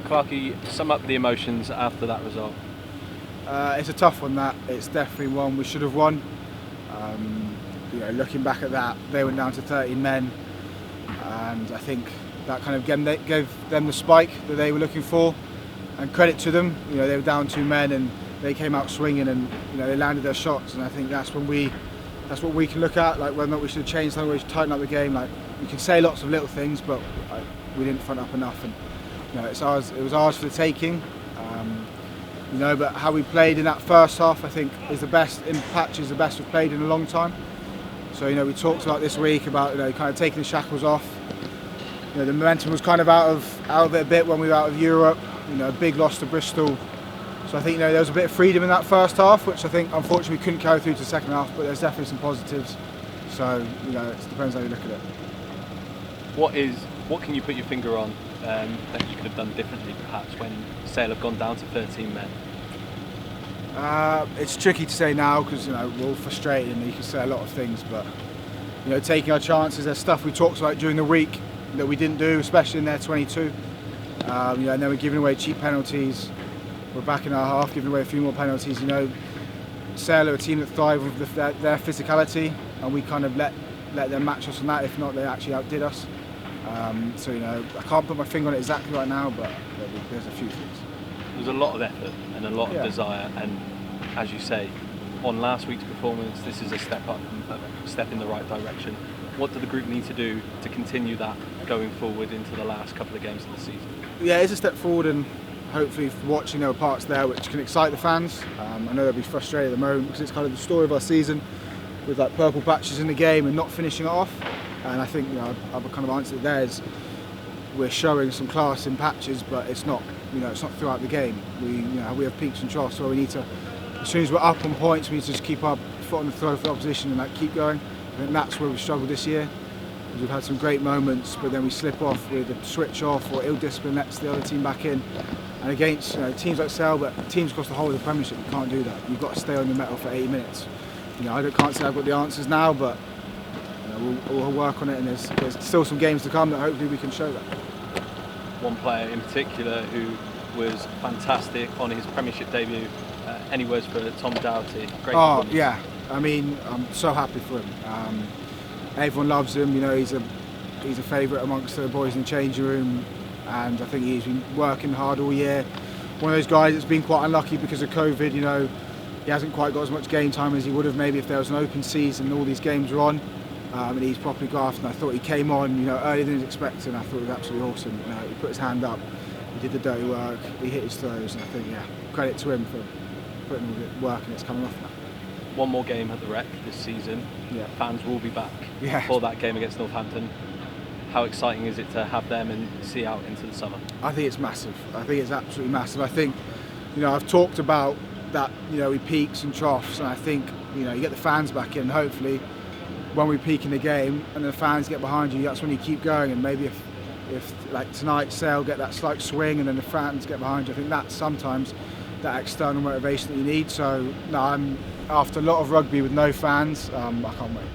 Clarky, sum up the emotions after that result. It's a tough one. That it's definitely one we should have won. Looking back at that, they went down to 13 men, and I think that kind of gave them the spike that they were looking for. And credit to them, they were down 2 men and they came out swinging, and they landed their shots. And I think that's what we can look at, like whether or not we should have changed something, we should tighten up the game. Like we can say lots of little things, but we didn't front up enough. And it's ours. It was ours for the taking. But how we played in that first half, I think, is the best in patches, the best we've played in a long time. So we talked about this week about kind of taking the shackles off. The momentum was kind of out of it a bit when we were out of Europe. A big loss to Bristol. So I think there was a bit of freedom in that first half, which I think unfortunately we couldn't carry through to the second half. But there's definitely some positives. So it depends how you look at it. What can you put your finger on that you could have done differently, perhaps, when Sale have gone down to 13 men? It's tricky to say now because we're all frustrated and you can say a lot of things, but taking our chances. There's stuff we talked about during the week that we didn't do, especially in their 22. And then we're giving away cheap penalties. We're back in our half, giving away a few more penalties. Sale are a team that thrive with their physicality, and we kind of let them match us on that. If not, they actually outdid us. I can't put my finger on it exactly right now, but there's a few things. There was a lot of effort and a lot of desire, and as you say, on last week's performance, this is a step up, a step in the right direction. What do the group need to do to continue that going forward into the last couple of games of the season? Yeah, it's a step forward, and hopefully watching there are parts there which can excite the fans. I know they'll be frustrated at the moment because it's kind of the story of our season, with like purple patches in the game and not finishing it off. And I think our kind of answer there is we're showing some class in patches, but it's not throughout the game. We have peaks and troughs, so we need to, as soon as we're up on points, we need to just keep our foot on the throat for the opposition and keep going. I think that's where we've struggled this year. We've had some great moments, but then we slip off with a switch off or ill discipline lets the other team back in. And against teams like Sale, but teams across the whole of the Premiership, you can't do that. You've got to stay on the metal for 80 minutes. I can't say I've got the answers now, but we'll work on it, and there's still some games to come that hopefully we can show that. One player in particular who was fantastic on his Premiership debut. Any words for Tom Doughty? Great performance. Yeah. I'm so happy for him. Everyone loves him. He's a favourite amongst the boys in the changing room, and I think he's been working hard all year. One of those guys that's been quite unlucky because of COVID. He hasn't quite got as much game time as he would have maybe if there was an open season and all these games were on. And he's properly grafted. And I thought he came on, earlier than he was expecting. I thought it was absolutely awesome. He put his hand up, he did the dirty work, he hit his throws, and I think credit to him for putting all the work, and it's coming off now. One more game at the Rec this season. Yeah. Fans will be back for that game against Northampton. How exciting is it to have them and see out into the summer? I think it's massive. I think it's absolutely massive. I think, I've talked about that, with peaks and troughs, and I think, you get the fans back in, hopefully, when we peak in the game and the fans get behind you, that's when you keep going. And maybe if like tonight, Sale get that slight swing and then the fans get behind you, I think that's sometimes that external motivation that you need. So, I'm after a lot of rugby with no fans, I can't wait.